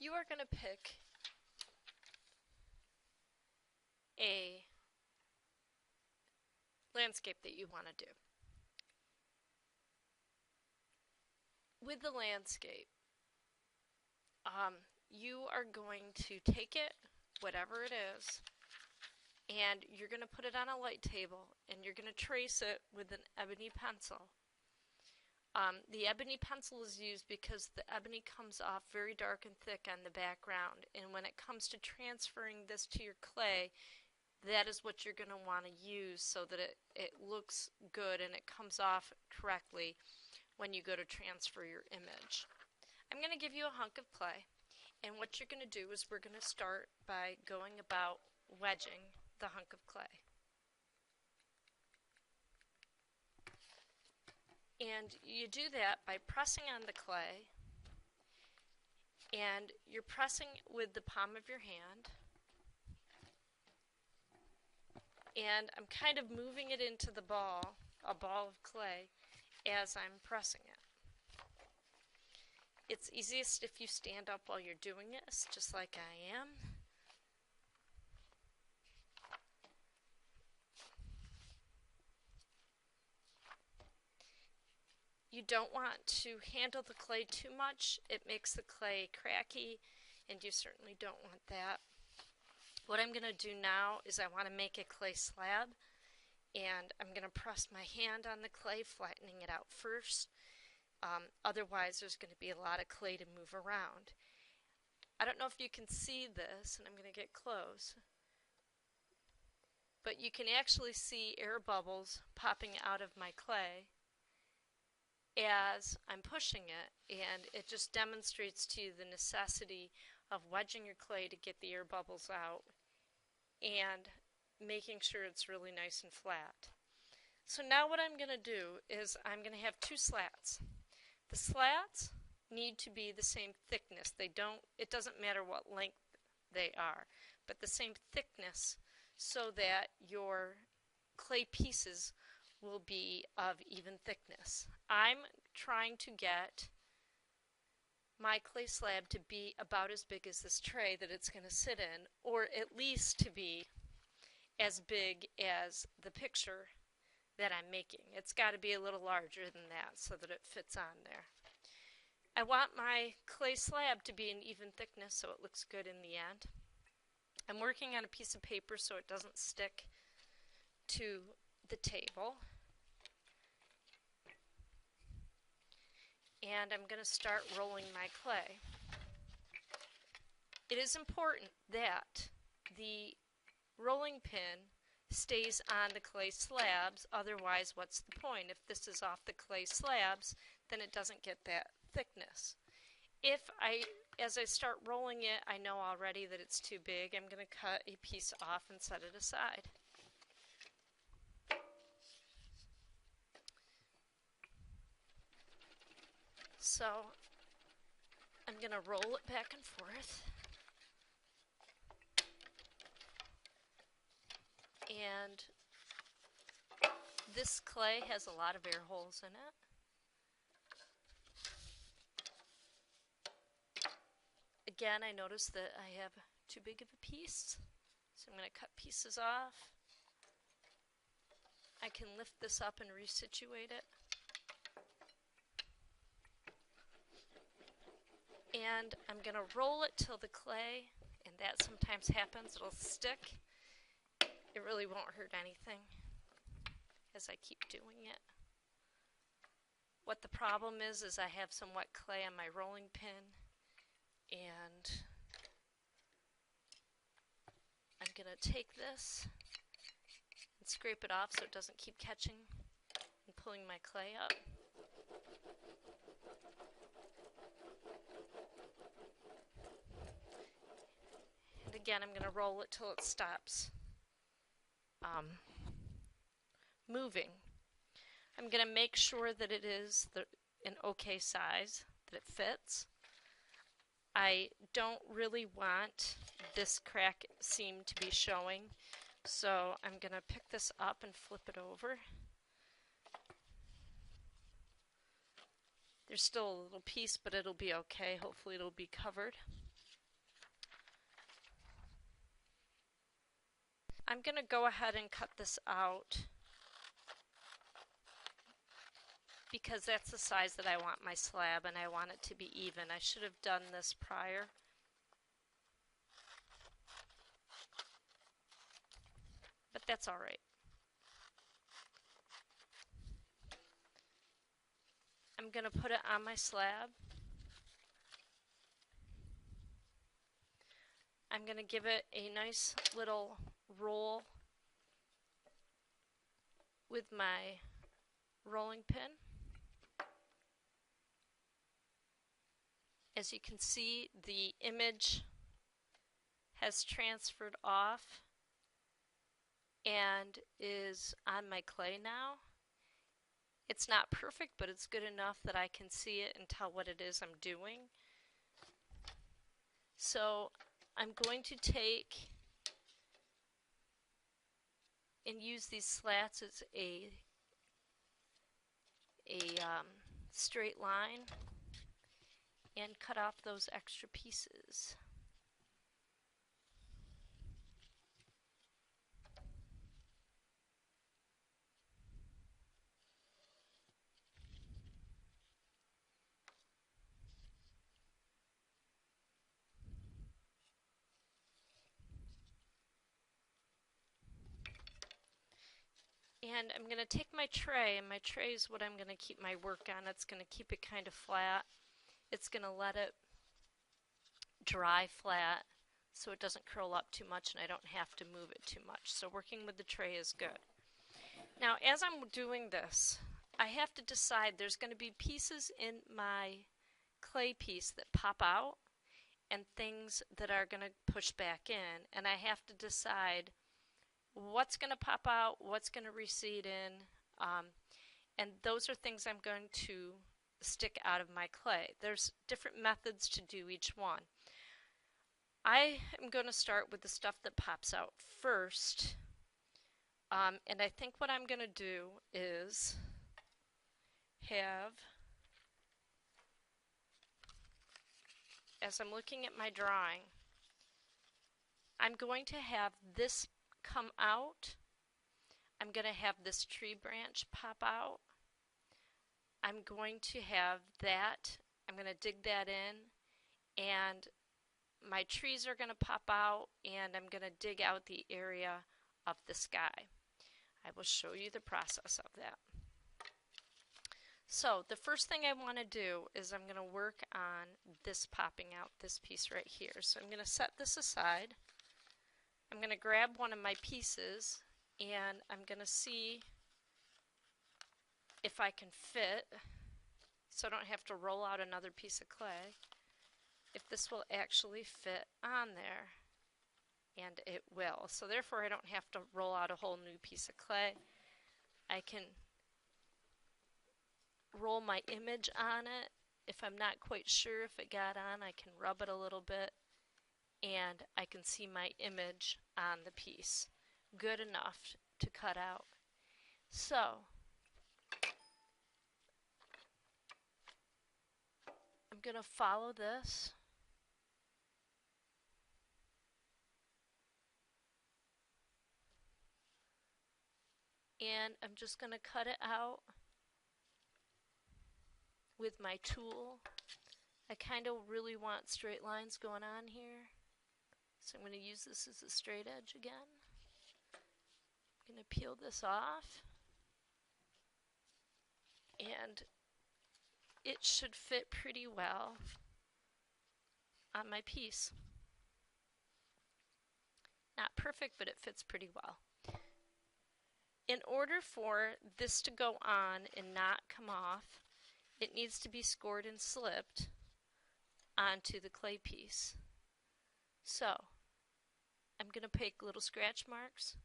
You are going to pick a landscape that you want to do. With the landscape, you are going to take it, whatever it is, and you're going to put it on a light table and you're going to trace it with an ebony pencil. The ebony pencil is used because the ebony comes off very dark and thick on the background, and when it comes to transferring this to your clay, that is what you're going to want to use so that it looks good and it comes off correctly when you go to transfer your image. I'm going to give you a hunk of clay, and what you're going to do is we're going to start by going about wedging the hunk of clay. And you do that by pressing on the clay, and you're pressing with the palm of your hand, and I'm kind of moving it into the ball, a ball of clay, as I'm pressing it. It's easiest if you stand up while you're doing this, just like I am. You don't want to handle the clay too much. It makes the clay cracky, and you certainly don't want that. What I'm going to do now is I want to make a clay slab, and I'm going to press my hand on the clay, flattening it out first. Otherwise, there's going to be a lot of clay to move around. I don't know if you can see this, and I'm going to get close, but you can actually see air bubbles popping out of my clay as I'm pushing it, and it just demonstrates to you the necessity of wedging your clay to get the air bubbles out and making sure it's really nice and flat. So now what I'm going to do is I'm going to have two slats. The slats need to be the same thickness. It doesn't matter what length they are, but the same thickness so that your clay pieces will be of even thickness. I'm trying to get my clay slab to be about as big as this tray that it's going to sit in, or at least to be as big as the picture that I'm making. It's got to be a little larger than that so that it fits on there. I want my clay slab to be an even thickness so it looks good in the end. I'm working on a piece of paper so it doesn't stick to the table. And I'm going to start rolling my clay. It is important that the rolling pin stays on the clay slabs, otherwise what's the point? If this is off the clay slabs, then it doesn't get that thickness. As I start rolling it, I know already that it's too big, I'm going to cut a piece off and set it aside. So I'm going to roll it back and forth, and this clay has a lot of air holes in it. Again, I noticed that I have too big of a piece, so I'm going to cut pieces off. I can lift this up and resituate it. And I'm going to roll it till the clay, and that sometimes happens, it'll stick. It really won't hurt anything as I keep doing it. What the problem is I have some wet clay on my rolling pin, and I'm going to take this and scrape it off so it doesn't keep catching and pulling my clay up. And again, I'm going to roll it till it stops moving. I'm going to make sure that it is an okay size, that it fits. I don't really want this crack seam to be showing, so I'm going to pick this up and flip it over. There's still a little piece, but it'll be okay. Hopefully it'll be covered. I'm going to go ahead and cut this out because that's the size that I want my slab and I want it to be even. I should have done this prior. But that's all right. I'm going to put it on my slab. I'm going to give it a nice little roll with my rolling pin. As you can see, the image has transferred off and is on my clay now. It's not perfect, but it's good enough that I can see it and tell what it is I'm doing. So I'm going to take and use these slats as a straight line and cut off those extra pieces. And I'm going to take my tray, and my tray is what I'm going to keep my work on. It's going to keep it kind of flat. It's going to let it dry flat so it doesn't curl up too much and I don't have to move it too much. So working with the tray is good. Now as I'm doing this, I have to decide there's going to be pieces in my clay piece that pop out and things that are going to push back in, and I have to decide what's going to pop out, what's going to recede in, and those are things I'm going to stick out of my clay. There's different methods to do each one. I am going to start with the stuff that pops out first, and I think what I'm going to do is have, as I'm looking at my drawing, I'm going to have this come out. I'm going to have this tree branch pop out. I'm going to have that. I'm going to dig that in, and my trees are going to pop out, and I'm going to dig out the area of the sky. I will show you the process of that. So the first thing I want to do is I'm going to work on this popping out, this piece right here. So I'm going to set this aside. I'm going to grab one of my pieces and I'm going to see if I can fit, so I don't have to roll out another piece of clay, if this will actually fit on there. And it will. So therefore I don't have to roll out a whole new piece of clay. I can roll my image on it. If I'm not quite sure if it got on, I can rub it a little bit and I can see my image on the piece. Good enough to cut out. So I'm going to follow this. And I'm just going to cut it out with my tool. I kind of really want straight lines going on here, so I'm going to use this as a straight edge again. I'm going to peel this off, and it should fit pretty well on my piece. Not perfect, but it fits pretty well. In order for this to go on and not come off, it needs to be scored and slipped onto the clay piece. So I'm going to make little scratch marks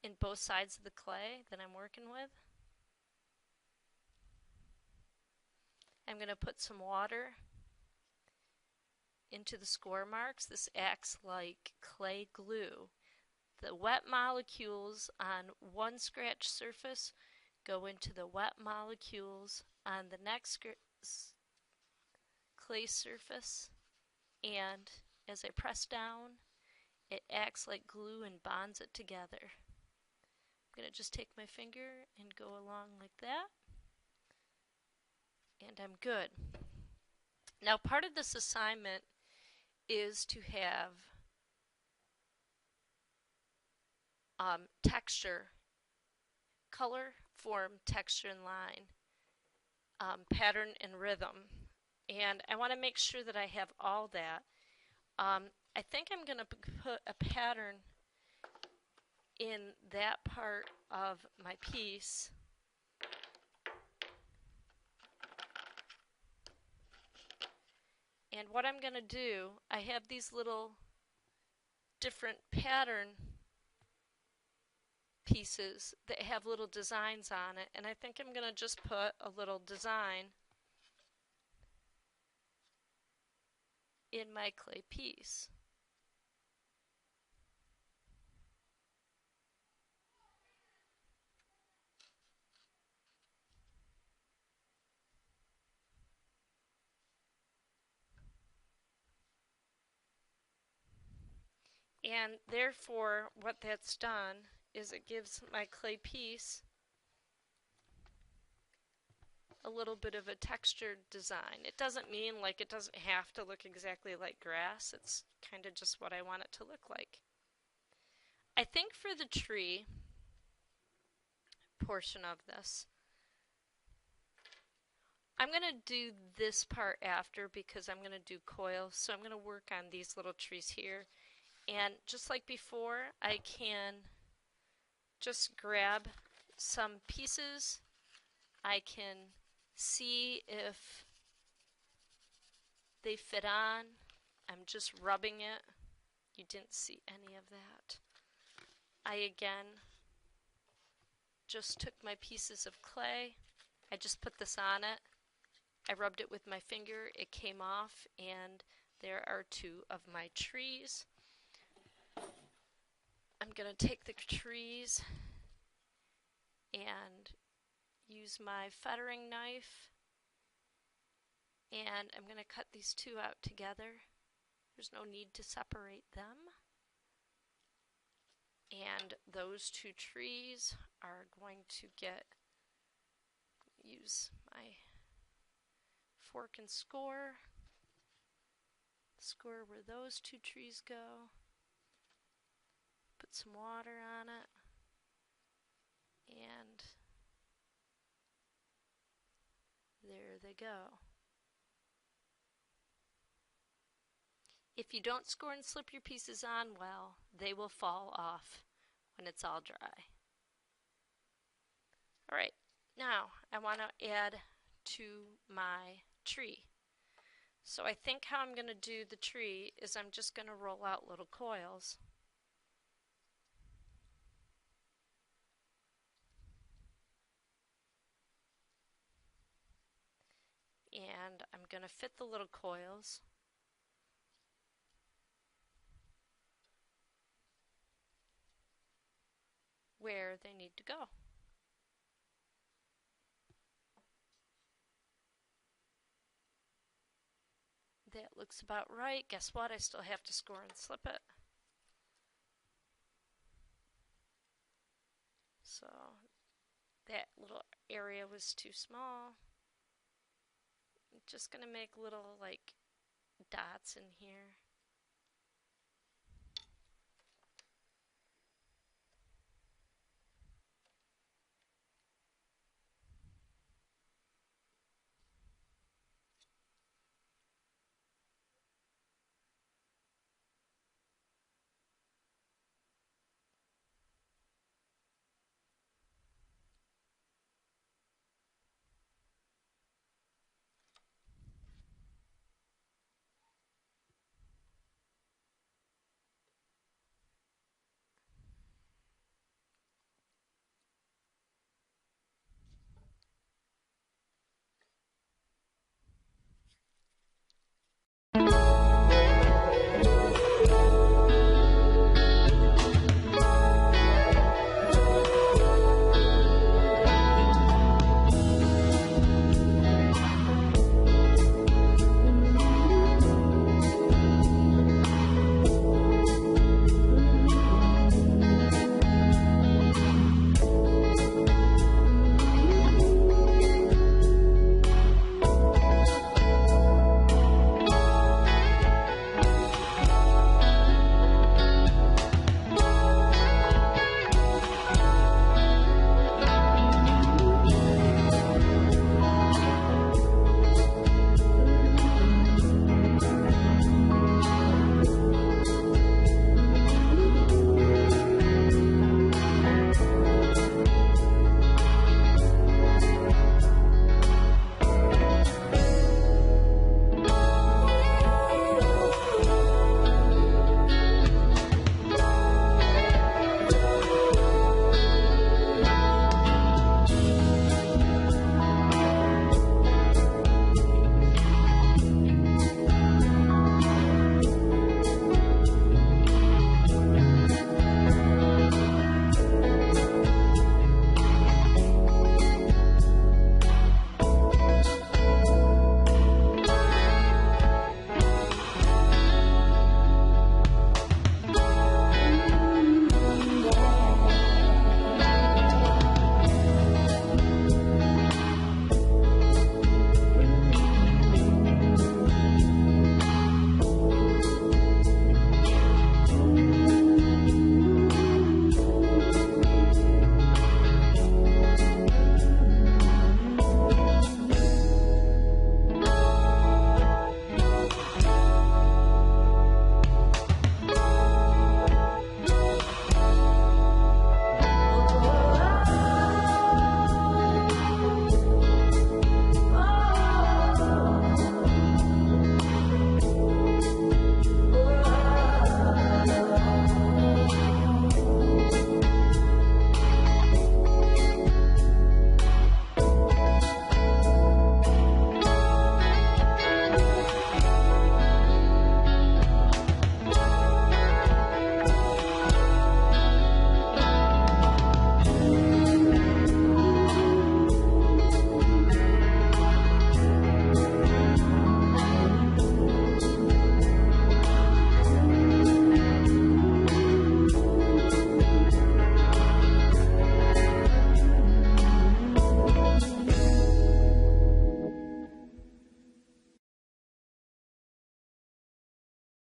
in both sides of the clay that I'm working with. I'm going to put some water into the score marks. This acts like clay glue. The wet molecules on one scratch surface go into the wet molecules on the next clay surface, and as I press down, It acts like glue and bonds it together. I'm going to just take my finger and go along like that, and I'm good. Now, part of this assignment is to have texture, color, form, texture, and line, pattern, and rhythm. And I want to make sure that I have all that. I think I'm going to put a pattern in that part of my piece. And what I'm going to do, I have these little different pattern pieces that have little designs on it, and I think I'm going to just put a little design in my clay piece. And therefore, what that's done is it gives my clay piece a little bit of a textured design. It doesn't mean like it doesn't have to look exactly like grass. It's kind of just what I want it to look like. I think for the tree portion of this, I'm going to do this part after because I'm going to do coils. So I'm going to work on these little trees here. And just like before, I can just grab some pieces. I can see if they fit on. I'm just rubbing it. You didn't see any of that. I again just took my pieces of clay. I just put this on it. I rubbed it with my finger. It came off, and there are two of my trees. I'm going to take the trees and use my fettering knife, and I'm going to cut these two out together. There's no need to separate them. And those two trees are going to use my fork and score where those two trees go, put some water on it, and there they go. If you don't score and slip your pieces on well, they will fall off when it's all dry. Alright, now I want to add to my tree. So I think how I'm going to do the tree is I'm just going to roll out little coils. And I'm going to fit the little coils where they need to go. That looks about right. Guess what? I still have to score and slip it. So that little area was too small. I'm just going to make little like dots in here.